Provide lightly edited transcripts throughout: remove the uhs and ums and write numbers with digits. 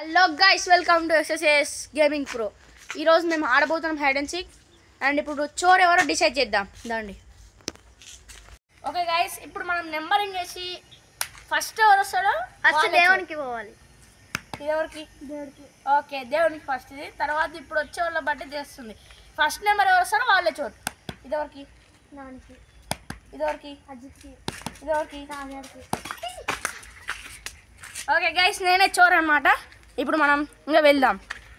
Hello guys, welcome to SSS gaming pro. ఈరోజు మేము ఆడబోతున్నాం hide and seek. And ఇప్పుడు చోర్ ఎవరో డిసైడ్ చేద్దాం దండి. ఓకే గైస్, ఇప్పుడు మనం నెంబరింగ్ చేసి ఫస్ట్ ఎవరు వస్తాడో ఫస్ట్ దేవునికి పోవాలి. ఎవరికి? దేవుడికి. ఓకే, దేవునికి ఫస్ట్. ఇది తర్వాత ఇప్పుడు వచ్చే వాళ్ళ బట్టి చేస్తుంది. ఫస్ట్ నెంబర్ ఎవరు వస్తాడో వాళ్ళే చోర్. ఇదెవరికి? నానికి. ఇదెవరికి? అజిత్కి. ఇదెవరికి? సాగర్కి. ఓకే గైస్, నేనే చోర్ అనమాట. ఇప్పుడు మనం ఇంకా వెళ్దాం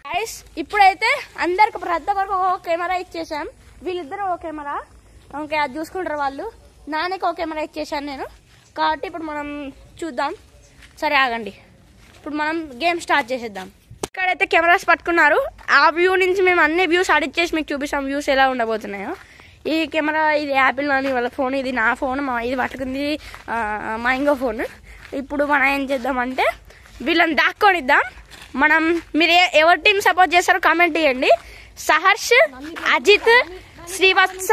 గైస్. ఇప్పుడైతే అందరికి ప్రతి ఒక్కరికి ఒక కెమెరా ఇచ్చేసాం. వీళ్ళిద్దరూ ఒక కెమెరా, ఓకే, అది చూసుకుంటారు వాళ్ళు. నాన్నకి ఒక కెమెరా ఇచ్చేసాను నేను, కాబట్టి ఇప్పుడు మనం చూద్దాం. సరే ఆగండి, ఇప్పుడు మనం గేమ్ స్టార్ట్ చేసేద్దాం. ఇక్కడైతే కెమెరాస్ పట్టుకున్నారు. ఆ వ్యూ నుంచి మేము అన్ని వ్యూస్ అడిట్ చేసి మీకు చూపిస్తాం, వ్యూస్ ఎలా ఉండబోతున్నాయో. ఈ కెమెరా ఇది యాపిల్ నాని వాళ్ళ ఫోన్, ఇది నా ఫోన్, ఇది పట్టుకుంది మా ఇంకో ఫోన్. ఇప్పుడు మనం ఏం చేద్దామంటే వీళ్ళని దాక్కొనిద్దాం. మనం మీరు ఎవరి టీం సపోర్ట్ చేస్తారో కామెంట్ చేయండి. సహర్ష్, అజిత్, శ్రీవత్స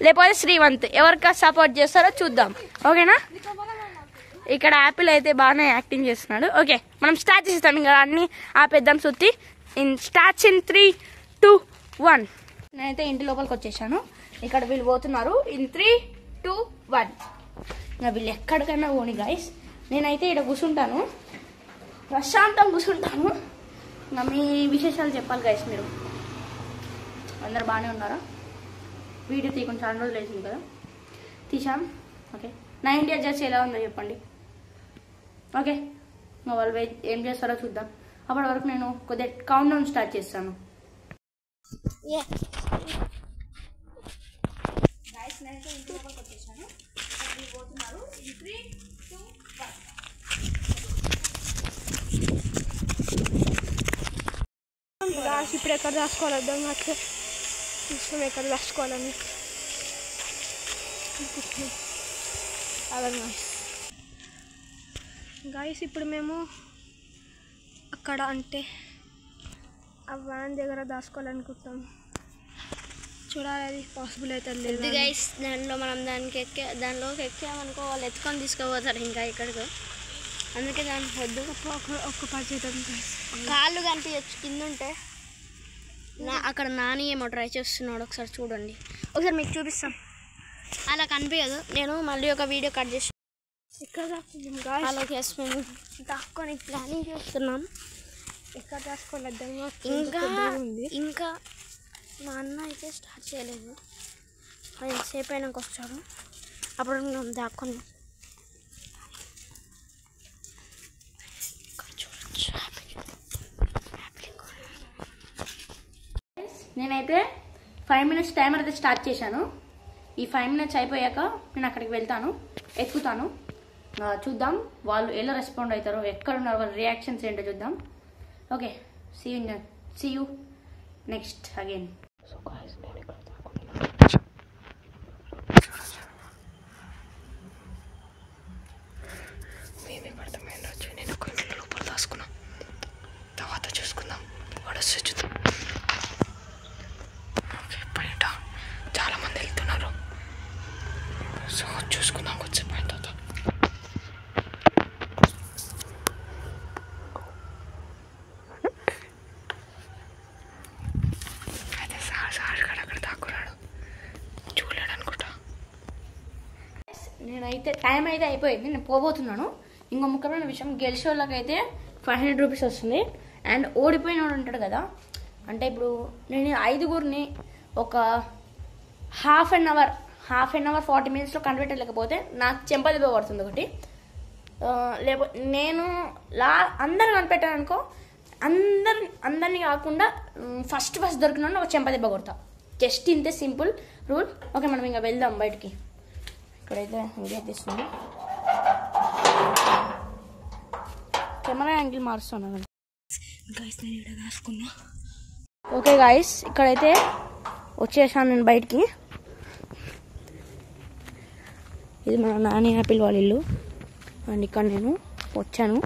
లేకపోతే శ్రీవంత్ ఎవరికి సపోర్ట్ చేస్తారో చూద్దాం. ఓకేనా? ఇక్కడ యాపిల్ అయితే బాగానే యాక్టింగ్ చేస్తున్నాడు. ఓకే, మనం స్టార్ట్ చేస్తాం. ఇంకా అన్ని ఆపేద్దాం. సుత్తి స్టార్ట్స్ ఇన్ 3, 2, 1. నేనైతే ఇంటి లోపలికి వచ్చేసాను. ఇక్కడ వీళ్ళు పోతున్నారు. ఇన్ 3, 2, 1. ఇంకా వీళ్ళు ఎక్కడికైనా పోని గైస్. నేనైతే ఇక్కడ కూర్చుంటాను, ప్రశాంతంగా కూర్చుంటాను. ఇంకా మీ విశేషాలు చెప్పాలి గైస్. మీరు అందరు బాగానే ఉన్నారా? వీడియో తీయకుండా చాలా రోజులు వేసింది కదా, తీసాం. ఓకే, నా ఇండియా జడ్జ్ ఎలా ఉందో చెప్పండి. ఓకే, వాళ్ళు ఏం చేస్తారో చూద్దాం. అప్పటి వరకు నేను కొద్దిగా కౌంట్ డౌన్ స్టార్ట్ చేస్తాను. గైస్, నేనైతే ఇంటి లోపలికి వచ్చేసాను. పోతున్నారు. 3, 2, 1. ఇప్పుడు ఎక్కడ రాసుకోవాలి అర్థం అట్లా ఇష్టం, ఎక్కడ రాసుకోవాలని అలాగే గాయస్. ఇప్పుడు మేము అక్కడ అంటే ఆ వ్యాన్ దగ్గర దాచుకోవాలనుకుంటాం. చూడాలి, అది పాసిబుల్ అవుతుంది లేదు గైస్. దాంట్లో మనం దానిలోకి ఎక్కామనుకో వాళ్ళు ఎత్తుకొని తీసుకుపోతారు ఇంకా ఇక్కడికి. అందుకే దానికి వద్దు. ఒక్క పని చేద్దాం. కాళ్ళు కనిపించచ్చు కింద ఉంటే. అక్కడ నాని ఏమో ట్రై చేస్తున్నాడు, ఒకసారి చూడండి. ఒకసారి మీకు చూపిస్తాం. అలా కనిపించదు. నేను మళ్ళీ ఒక వీడియో కట్ చేసి అలాగే మేము దాక్కొని ప్లానింగ్ చేస్తున్నాం. ఎక్కడ దాచుకోవాలి ఇంకా మా అన్న అయితే స్టార్ట్ చేయలేదు. అది సేపు అయినాక వచ్చాడు, అప్పుడు మేము దాక్కొని. నేనైతే 5 minutes టైమర్ అయితే స్టార్ట్ చేశాను. ఈ 5 minutes అయిపోయాక నేను అక్కడికి వెళ్తాను, ఎక్కుతాను. చూద్దాం వాళ్ళు ఎలా రెస్పాండ్ అవుతారో, ఎక్కడ ఉన్నారు, వాళ్ళ రియాక్షన్స్ ఏంటో చూద్దాం. Okay, see you next again. నేను ఒక ఇంట్లో లోపల దాచుకున్నాం, తర్వాత చూసుకుందాం. వాడు వస్తే చూద్దాం. ఓకే, బయట చాలా మంది వెళ్తున్నారు, సో చూసుకుందాం కొంచెం బయట. అయితే సార్ అక్కడ దాక్కున్నాడు, చూడలేడు అనుకుంటా. నేనైతే టైం అయితే అయిపోయింది, నేను పోబోతున్నాను. ఇంకో ముఖ్యమైన విషయం, గెలిచే వాళ్ళకైతే 500 రూపీస్ వస్తుంది. అండ్ ఓడిపోయిన వాడు ఉంటాడు కదా, అంటే ఇప్పుడు నేను 5గురిని ఒక హాఫ్ అన్ అవర్ 40 minutesలో కన్వర్ట్ లేకపోతే నాకు చెంపదెబ్బ పడుతుంది ఒకటి. లేకపోతే నేను అందరు కనిపెట్టాను అనుకో, అందరినీ కాకుండా ఫస్ట్ దొరికిన ఒక చెంపదెబ్బ కొడతా. జస్ట్ ఇంతే సింపుల్ రూల్. ఓకే, మనం ఇంకా వెళ్దాం బయటికి. ఇక్కడైతే వీడియో తీస్తుంది, కెమెరా యాంగిల్ మారుస్తున్నాను గాయస్. నేను ఇక్కడ రాసుకున్నా. ఓకే గాయస్, ఇక్కడైతే వచ్చేసాను నేను బయటికి. ఇది మన నాని యాపిల్ వాళ్ళ ఇల్లు. అండ్ ఇక్కడ నేను వచ్చాను.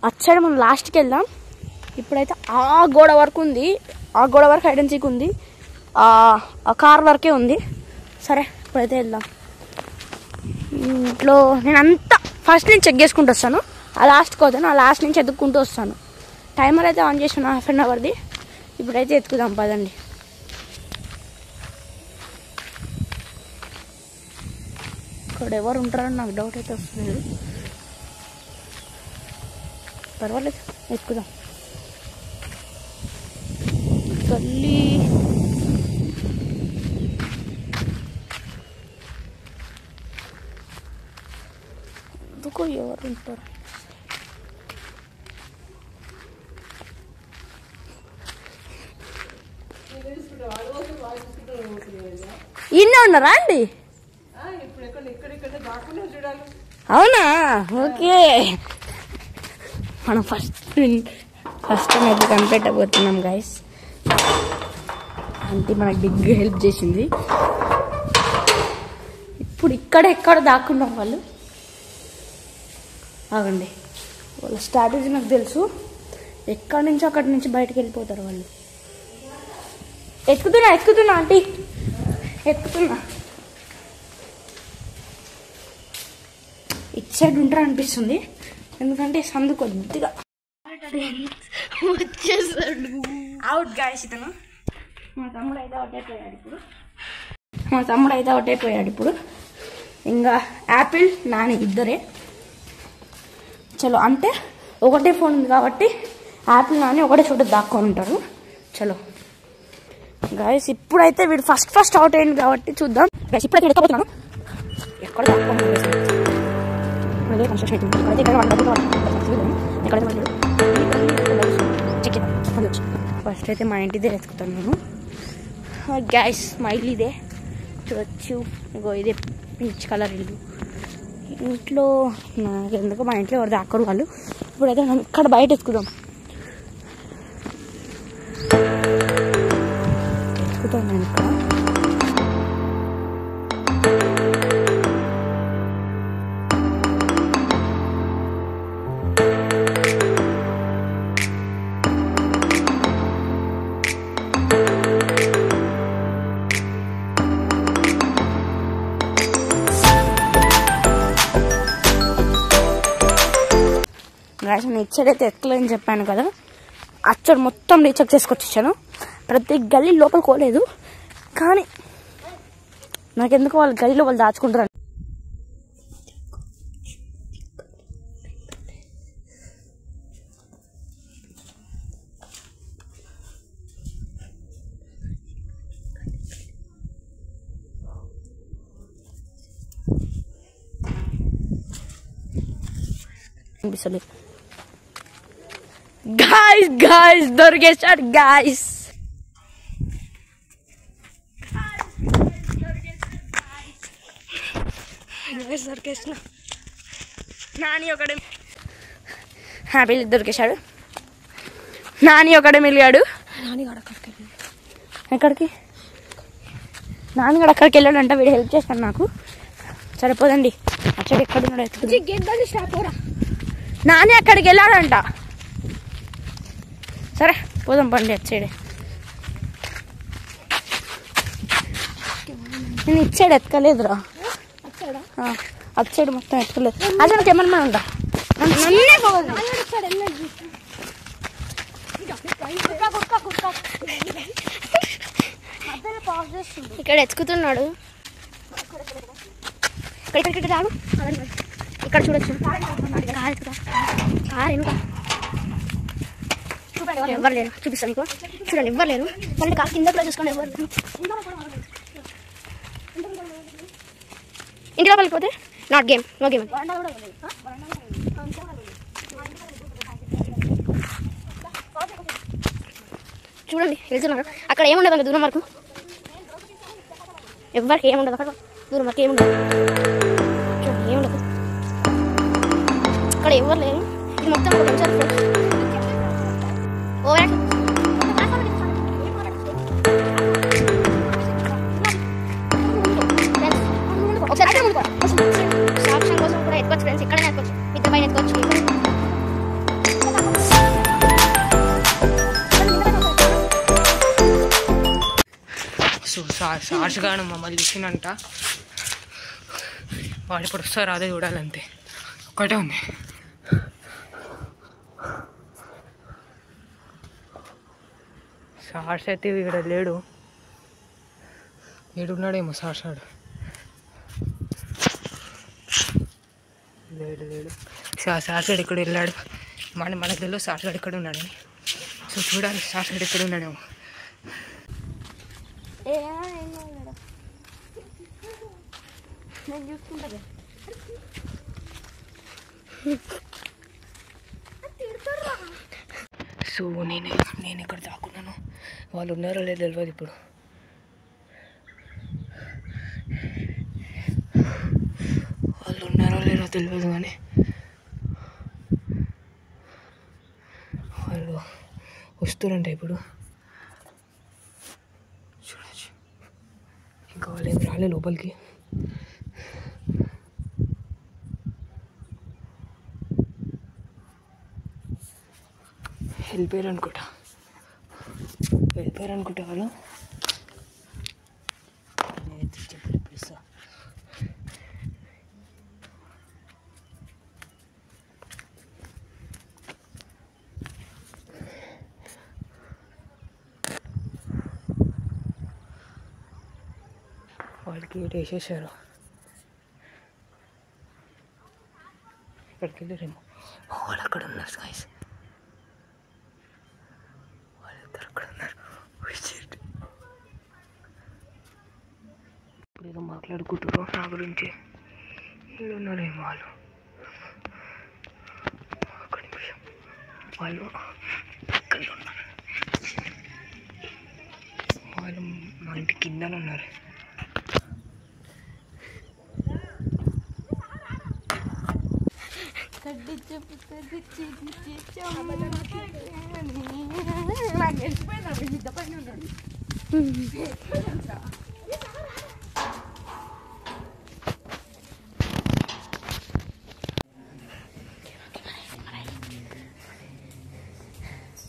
అచ్చాడు, మనం లాస్ట్కి వెళ్దాం. ఇప్పుడైతే ఆ గోడ వరకు ఉంది, ఆ గోడ వరకు హైడ్ అండ్ సీక్ ఉంది, ఆ కార్ వరకే ఉంది. సరే, ఇప్పుడైతే వెళ్దాం. ఇంట్లో నేను అంతా ఫస్ట్ నుంచి చెక్ చేసుకుంటూ వస్తాను, ఆ లాస్ట్కి వస్తాను, ఆ లాస్ట్ నుంచి ఎదుక్కుంటూ వస్తాను. టైమర్ అయితే ఆన్ చేసిన హాఫ్ అన్ అవర్ది. ఇప్పుడైతే ఎత్తుకుదాం పదండి. ఇక్కడ ఎవరు ఉంటారని నాకు డౌట్ అయితే వస్తుంది. పర్వాలేదు ఎక్కుదాం. తల్లి ఎందుకో ఎవరు ఉంటారు. ఇన్న ఉన్నారా అండి? అవునా? ఓకే, మనం ఫస్ట్ అయితే కనిపెట్టబోతున్నాం గైస్. అంటే మనకు బిగ్ హెల్ప్ చేసింది. ఇప్పుడు ఎక్కడ దాక్కున్నాం వాళ్ళు. ఆగండి, వాళ్ళ స్ట్రాటజీ నాకు తెలుసు. ఎక్కడి నుంచి అక్కడి నుంచి బయటకు వెళ్ళిపోతారు వాళ్ళు. ఎక్కుతున్నా ఆంటీ, ఎక్కుతున్నా. ఇటు సైడ్ ఉంటారు అనిపిస్తుంది, ఎందుకంటే సందు కొద్దిగా వచ్చేసాడు. అవుట్ గాయస్ ఇతను. మా తమ్ముడు అయితే అవుట్ అయిపోయాడు ఇప్పుడు. ఇంకా యాపిల్ నాని ఇద్దరే. చలో, అంటే ఒకటే ఫోన్ ఉంది కాబట్టి యాపిల్ నాని ఒకటే చోట దాక్కొని ఉంటారు. చలో గాయస్, ఇప్పుడైతే వీడు ఫస్ట్ అవుట్ అయింది కాబట్టి చూద్దాం. గాయస్ ఇప్పుడైతే ఎక్కబోతున్నాను. ఎక్కడ అదే కన్స్ట్రక్షన్ అవుతుంది. ఫస్ట్ అయితే మా ఇంటిదే వెతుకుతాను నేను. గ్యాస్ మా ఇల్లు ఇదే చూడొచ్చు. ఇగో ఇదే పీచ్ కలర్ ఇల్లు. ఇంట్లో నాకు ఎందుకు మా ఇంట్లో ఎవరు దాక్కరు వాళ్ళు. ఇప్పుడైతే మనం ఇక్కడ బయట ఎత్తుకుతాం. నేను ఇక్కడ నేను ఇచ్చడైతే ఎక్కలేదని చెప్పాను కదా. అచ్చడు మొత్తం రీచెక్ చేసుకొచ్చి ఇచ్చాను. ప్రతి గల్లీ లోపల కోలేదు, కానీ నాకెందుకు వాళ్ళు గల్లీలో వాళ్ళు దాచుకుంటారు. అనిపిస్తలేదు. గాయస్ దొరికేసాడు గాయస్. దొరికేసిన నాని ఒకడే హ్యాపీగా దొరికేశాడు. నాని ఒకడే మిలిగాడు. ఎక్కడికి? నాన్నగాడు అక్కడికి వెళ్ళాడంట. వీడు హెల్ప్ చేస్తాడు నాకు. సరిపోదండి, అచ్చడు ఎక్కడున్నాడు. నాని అక్కడికి వెళ్ళాడంట. సరే పోదాం పండి. అచ్చడే నేను ఇచ్చాడు ఎత్తుకలేదురా. అచ్చడు మొత్తం ఎత్తుకలేదు. అదే నాకు ఏమన్నా ఉందా? ఇక్కడ ఎత్తుకుతున్నాడు. ఇక్కడ రాడు. ఇక్కడ చూడొచ్చు. ఎవరు లేరు, చూపిస్తాను మీకు. చూడండి, ఎవరు లేరు. మళ్ళీ కాస్త కింద కూడా చూసుకోండి, ఎవరు లేరు. ఇంటి లోపలికి పోతే నాట్ గేమ్, నో గేమ్. చూడండి వెళ్తున్నారు. అక్కడ ఏముండదు అండి, దూరం వరకు ఎవరికి ఏముండదు. అక్కడ దూరం వరకు ఏముండదు. చూడండి ఏముండదు, అక్కడ ఎవరు లేరు. ఇది మొత్తం ఒక నిమిషాలు ఒకసారి సాక్ష్యం కోసం కూడా ఎత్తుకోవచ్చు ఫ్రెండ్స్. ఇక్కడనే ఎత్తుకోవచ్చు, మిద్ద పైన ఎత్తుకోవచ్చు. సో సార్స్గాను మమ్మల్ని చూసినంట. వాడు ఇప్పుడు వస్తారు, అదే చూడాలంతే. ఒక్కటే ఉంది. సార్స్ అయితే ఇక్కడ లేడు, ఏడున్నాడేమో సార్స్ ఆడు. లేడు లేడు. సార్సైడ్ ఇక్కడ వెళ్ళాడు. మనకు తెలియదు సార్సైడ్ ఎక్కడ ఉన్నాడని. సో చూడాలి సార్సైడ్ ఎక్కడ ఉన్నాడేమో. నేను చూసుకుంటా. సో నేను ఇక్కడ దాక్కున్నాను. వాళ్ళు ఉన్నారో లేదో తెలియదు ఇప్పుడు. వాళ్ళు ఉన్నారో లేదో తెలియదు కానీ వాళ్ళు వస్తారంట ఇప్పుడు. చూడచ్చు ఇంకా వాళ్ళు ఏం రాలే లోపలికి. వెళ్ళిపోయారు అనుకుంటా వాళ్ళు. నేనైతే చెప్పిస్తా. వాళ్ళకి ఏటి వేసేసారు. ఇక్కడికి వెళ్ళారేమో. వాళ్ళు అక్కడ ఉన్నారు గాయ్స్. ఇప్పుడు ఏదో మాట్లాడుకుంటారు నా గురించి. ఏడున్నారేమో వాళ్ళు. ఒక్క నిమిషం. వాళ్ళు ఇక్కడ ఉన్నారు. వాళ్ళు మా ఇంటి కిందనే ఉన్నారు.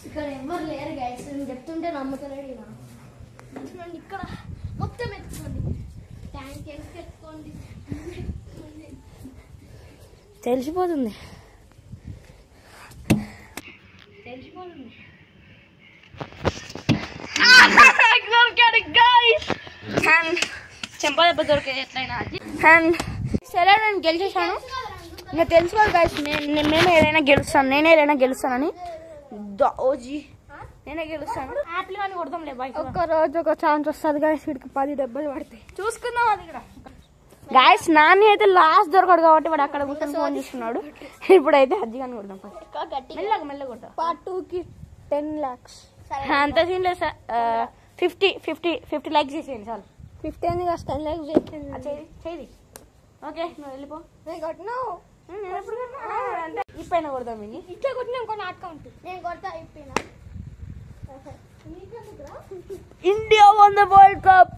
ఇక్కడ ఎవరు లేరు గైస్, నేను చెప్తుంటే నమ్ముతలేడు. ఇక్కడ మొత్తం ఎత్తుకోండి, ట్యాంక్ ఎత్తుకోండి. తెలిసిపోతుంది. చెంపదెబ్బ దొరికే ఎట్లయినా. అండ్ సరే నేను గెలిచేసాను. ఇంకా తెలుసుకోవాలి గాయస్, మేము ఏదైనా గెలుస్తాను, నేనే ఏదైనా గెలుస్తానని. ఓజీ నేనే గెలుస్తాను. యాప్లు కానీ కొడతాంలే బాయ్. ఒక్క రోజు ఒక ఛాన్స్ వస్తుంది గాయస్, వీడికి 10 దెబ్బలు పడతాయి. చూసుకుందాం అది కూడా. గాయస్ నాని అయితే లాస్ట్ దొరకడు కాబట్టి వాడు అక్కడ కూర్చొని ఫోన్ చూస్తున్నాడు. ఇప్పుడైతే హజ్జి కానీ కొడదాం. మెల్లగా కొడతాం. Part 2కి 10 lakhs. అంత సీన్ లేదు సార్. 50 లైక్స్ చేసేయండి చాలు. 50 అని కాదు 10 lakhs చేయి. ఓకే నువ్వు వెళ్ళిపో. నేను కొట్టినా ఇప్పైనా కొడదాం. ఇది ఇట్లా కొట్టినా ఇంకో నాటకం ఉంటుంది. నేను కొడతా ఇప్పైనా. India won the world cup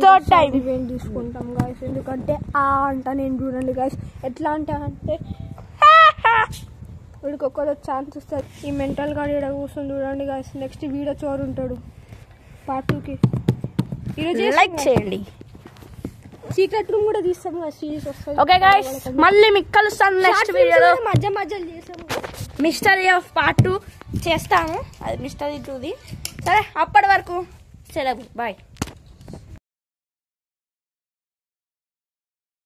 third time. మేము తీసుకుంటాం గాయస్, ఎందుకంటే అంట నేను చూడండి గాయస్ ఎట్లా అంటే వీడికి ఒక్కదో ఛాన్స్ వస్తుంది. ఈ మెంటల్ గార్డ్ ఇక్కడ కూర్చొని చూడండి గాయస్. నెక్స్ట్ వీడియో చోరు ఉంటాడు Part 2కి. ఈరోజు లైక్ చేయండి. సీక్రెట్ రూమ్ కూడా తీస్తాం కదా, సిరీస్ వస్తుంది. ఓకే గాయస్ మళ్ళీ మీకు కలుస్తాను నెక్స్ట్ వీడియోలో. మధ్యలో చేస్తాము మిస్టరీ ఆఫ్ Part 2 చేస్తాను. అది మిస్టరీ 2ది. సరే అప్పటి వరకు సెలవు, బాయ్.